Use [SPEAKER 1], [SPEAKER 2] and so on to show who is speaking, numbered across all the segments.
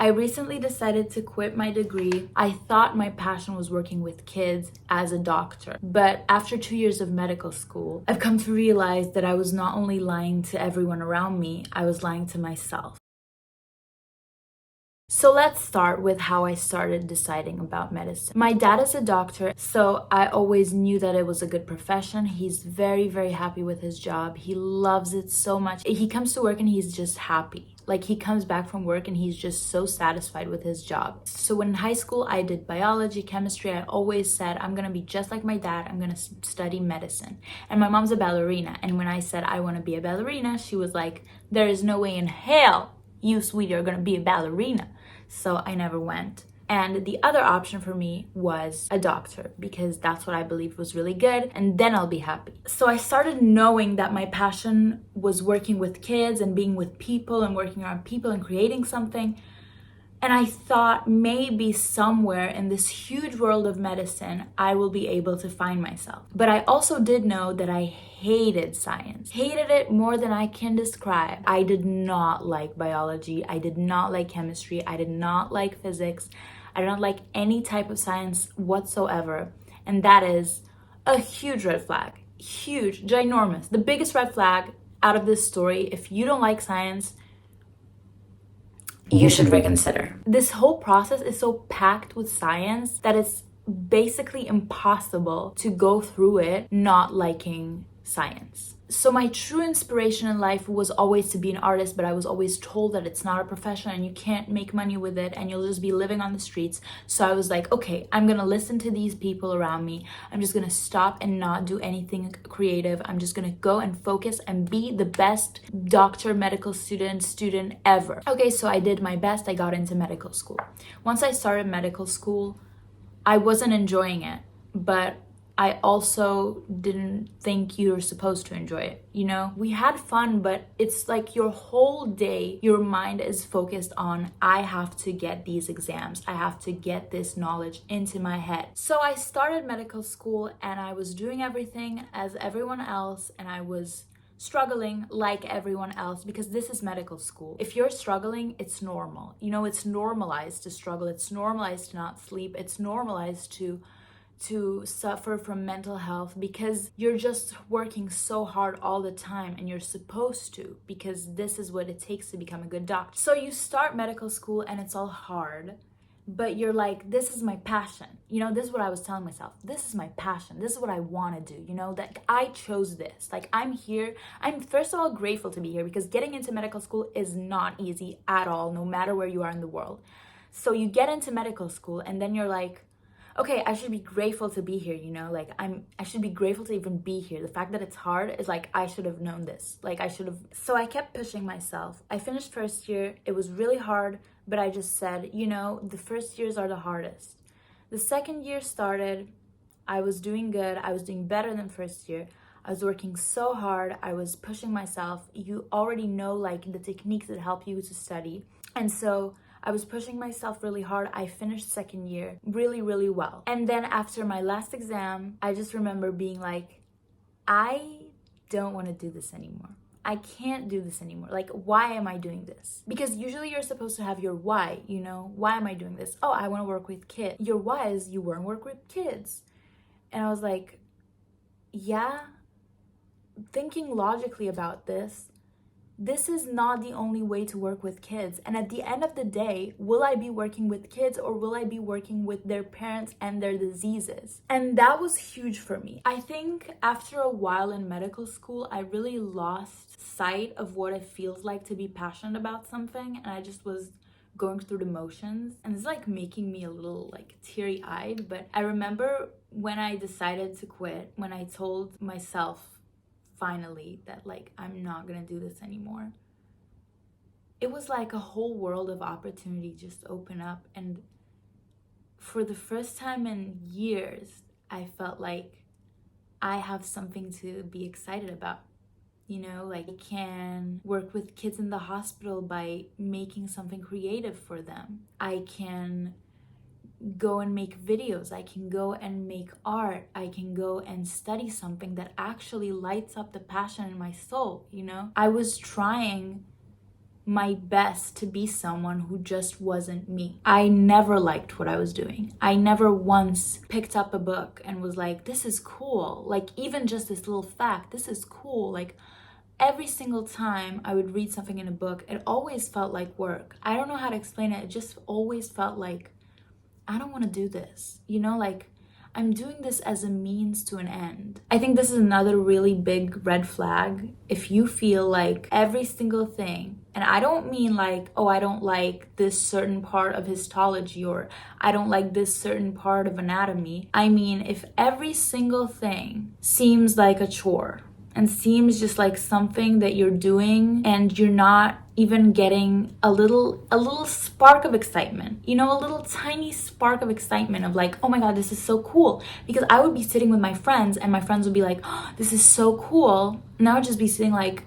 [SPEAKER 1] I recently decided to quit my degree. I thought my passion was working with kids as a doctor, but after 2 years of medical school, I've come to realize that I was not only lying to everyone around me, I was lying to myself. So let's start with how I started deciding about medicine. My dad is a doctor, so I always knew that it was a good profession. He's very, very happy with his job. He loves it so much. He comes to work and he's just happy. Like, he comes back from work and he's just so satisfied with his job. So when in high school I did biology, chemistry, I always said, I'm gonna be just like my dad, I'm gonna study medicine. And my mom's a ballerina, and when I said I wanna be a ballerina, she was like, there is no way in hell you, sweetie, are gonna be a ballerina. So I never went. And the other option for me was a doctor, because that's what I believed was really good, and then I'll be happy. So I started knowing that my passion was working with kids and being with people and working around people and creating something. And I thought maybe somewhere in this huge world of medicine, I will be able to find myself. But I also did know that I hated science. Hated it more than I can describe. I did not like biology. I did not like chemistry. I did not like physics. I did not like any type of science whatsoever. And that is a huge red flag. Huge, ginormous. The biggest red flag out of this story. If you don't like science, you should reconsider. This whole process is so packed with science that it's basically impossible to go through it not liking science. So my true inspiration in life was always to be an artist, but I was always told that it's not a profession and you can't make money with it and you'll just be living on the streets. So I was like, okay, I'm gonna listen to these people around me. I'm just gonna stop and not do anything creative. I'm just gonna go and focus and be the best doctor, medical student ever. Okay, so I did my best. I got into medical school. Once I started medical school, I wasn't enjoying it, but I also didn't think you were supposed to enjoy it, you know? We had fun, but it's like your whole day, your mind is focused on, I have to get these exams. I have to get this knowledge into my head. So I started medical school and I was doing everything as everyone else, and I was struggling like everyone else, because this is medical school. If you're struggling, it's normal. You know, it's normalized to struggle. It's normalized to not sleep. It's normalized to suffer from mental health, because you're just working so hard all the time, and you're supposed to, because this is what it takes to become a good doctor. So you start medical school and it's all hard, but you're like, this is my passion. You know, this is what I was telling myself. This is my passion. This is what I want to do. You know, that I chose this. Like, I'm here. I'm first of all grateful to be here, because getting into medical school is not easy at all, no matter where you are in the world. So you get into medical school and then you're like, okay, I should be grateful to be here, you know? Like, I should be grateful to even be here. The fact that it's hard is like, I should have known this. Like, I should have. So I kept pushing myself. I finished first year. It was really hard, but I just said, you know, the first years are the hardest. The second year started. I was doing good. I was doing better than first year. I was working so hard. I was pushing myself. You already know, like, the techniques that help you to study. And so I was pushing myself really hard. I finished second year really, really well. And then after my last exam, I just remember being like, I don't want to do this anymore. I can't do this anymore. Like, why am I doing this? Because usually you're supposed to have your why, you know? Why am I doing this? Oh, I want to work with kids. Your why is you want to work with kids. And I was like, yeah, thinking logically about this is not the only way to work with kids. And at the end of the day, will I be working with kids, or will I be working with their parents and their diseases? And that was huge for me. I think after a while in medical school, I really lost sight of what it feels like to be passionate about something. And I just was going through the motions. And it's like making me a little like teary-eyed. But I remember when I decided to quit, when I told myself finally that, like, I'm not gonna do this anymore, it was like a whole world of opportunity just opened up. And for the first time in years, I felt like I have something to be excited about. You know, like, I can work with kids in the hospital by making something creative for them. I can go and make videos. I can go and make art. I can go and study something that actually lights up the passion in my soul, you know? I was trying my best to be someone who just wasn't me. I never liked what I was doing. I never once picked up a book and was like, this is cool. Like, even just this little fact, this is cool. Like, every single time I would read something in a book, it always felt like work. I don't know how to explain it. It just always felt like, I don't want to do this. You know, like, I'm doing this as a means to an end. I think this is another really big red flag. If you feel like every single thing, and I don't mean like, oh, I don't like this certain part of histology, or I don't like this certain part of anatomy. I mean, if every single thing seems like a chore and seems just like something that you're doing and you're not even getting a little spark of excitement, you know, a little tiny spark of excitement of like, oh my God, this is so cool. Because I would be sitting with my friends and my friends would be like, oh, this is so cool. And I would just be sitting like,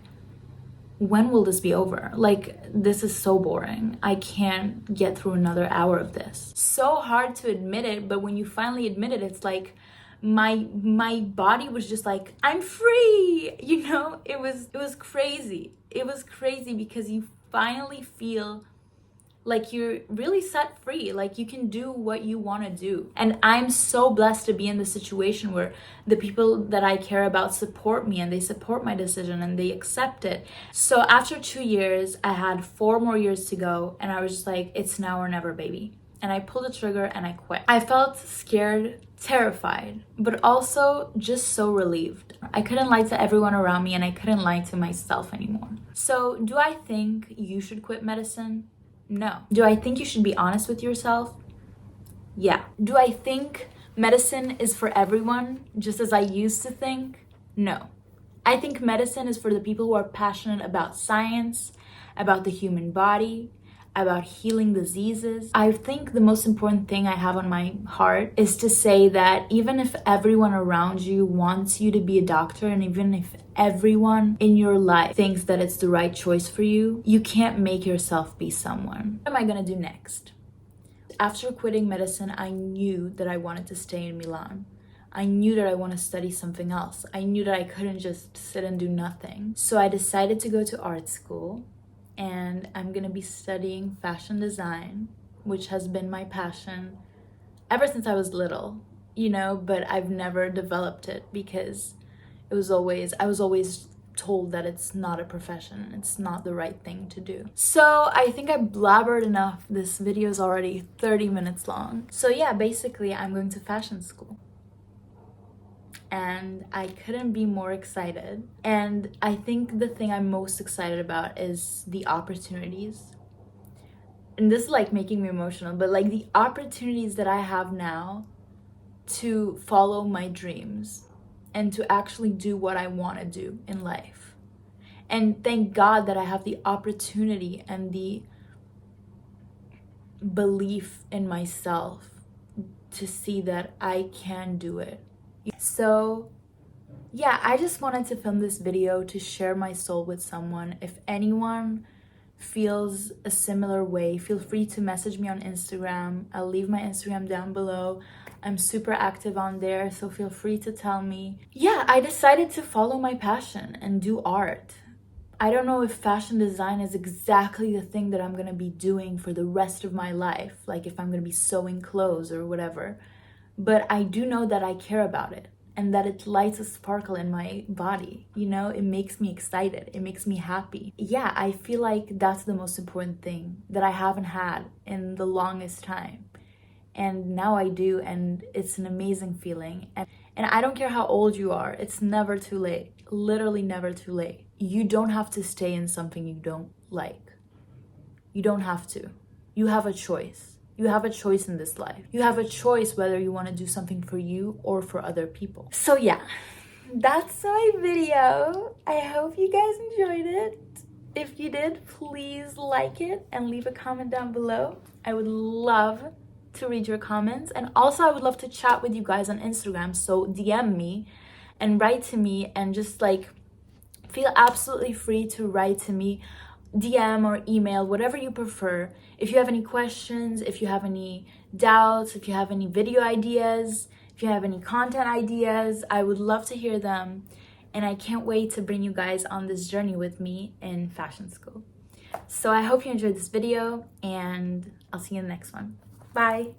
[SPEAKER 1] when will this be over? Like, this is so boring. I can't get through another hour of this. So hard to admit it, but when you finally admit it, it's like, my body was just like, I'm free, you know. It was crazy. It was crazy because you finally feel like you're really set free, like you can do what you want to do. And I'm so blessed to be in the situation where the people that I care about support me and they support my decision and they accept it. So after 2 years, I had 4 more years to go, and I was just like, it's now or never, baby. And I pulled the trigger and I quit. I felt scared, terrified, but also just so relieved. I couldn't lie to everyone around me and I couldn't lie to myself anymore. So do I think you should quit medicine? No. Do I think you should be honest with yourself? Yeah. Do I think medicine is for everyone, just as I used to think? No. I think medicine is for the people who are passionate about science, about the human body, about healing diseases. I think the most important thing I have on my heart is to say that even if everyone around you wants you to be a doctor, and even if everyone in your life thinks that it's the right choice for you, you can't make yourself be someone. What am I gonna do next? After quitting medicine, I knew that I wanted to stay in Milan. I knew that I want to study something else. I knew that I couldn't just sit and do nothing. So I decided to go to art school. And I'm gonna be studying fashion design, which has been my passion ever since I was little, you know, but I've never developed it because I was always told that it's not a profession, it's not the right thing to do. So I think I blabbered enough. This video is already 30 minutes long. So yeah, basically I'm going to fashion school. And I couldn't be more excited. And I think the thing I'm most excited about is the opportunities. And this is like making me emotional, but like the opportunities that I have now to follow my dreams and to actually do what I want to do in life. And thank God that I have the opportunity and the belief in myself to see that I can do it. So yeah, I just wanted to film this video to share my soul with someone. If anyone feels a similar way, feel free to message me on Instagram. I'll leave my Instagram down below. I'm super active on there, so feel free to tell me. Yeah, I decided to follow my passion and do art. I don't know if fashion design is exactly the thing that I'm gonna be doing for the rest of my life, like if I'm gonna be sewing clothes or whatever. But I do know that I care about it and that it lights a sparkle in my body. You know, it makes me excited. It makes me happy. Yeah, I feel like that's the most important thing that I haven't had in the longest time. And now I do, and it's an amazing feeling. And I don't care how old you are. It's never too late. Literally never too late. You don't have to stay in something you don't like. You don't have to. You have a choice. You have a choice in this life. You have a choice whether you want to do something for you or for other people. So yeah, that's my video. I hope you guys enjoyed it. If you did, please like it and leave a comment down below. I would love to read your comments. And also I would love to chat with you guys on Instagram. So DM me and write to me, and just like feel absolutely free to write to me. DM or email, whatever you prefer. If you have any questions, if you have any doubts, if you have any video ideas, if you have any content ideas, I would love to hear them. And I can't wait to bring you guys on this journey with me in fashion school. So I hope you enjoyed this video, and I'll see you in the next one. Bye.